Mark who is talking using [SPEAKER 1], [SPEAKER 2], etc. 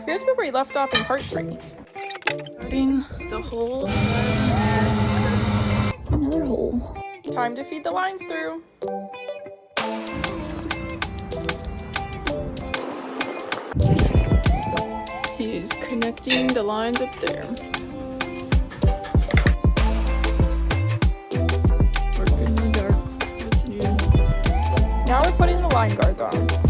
[SPEAKER 1] Here's where we left off in part 3.
[SPEAKER 2] Starting the hole. Another hole.
[SPEAKER 1] Time to feed the lines through.
[SPEAKER 2] He's connecting the lines up there. Work in the dark. What's new?
[SPEAKER 1] Now we're putting the line guards on.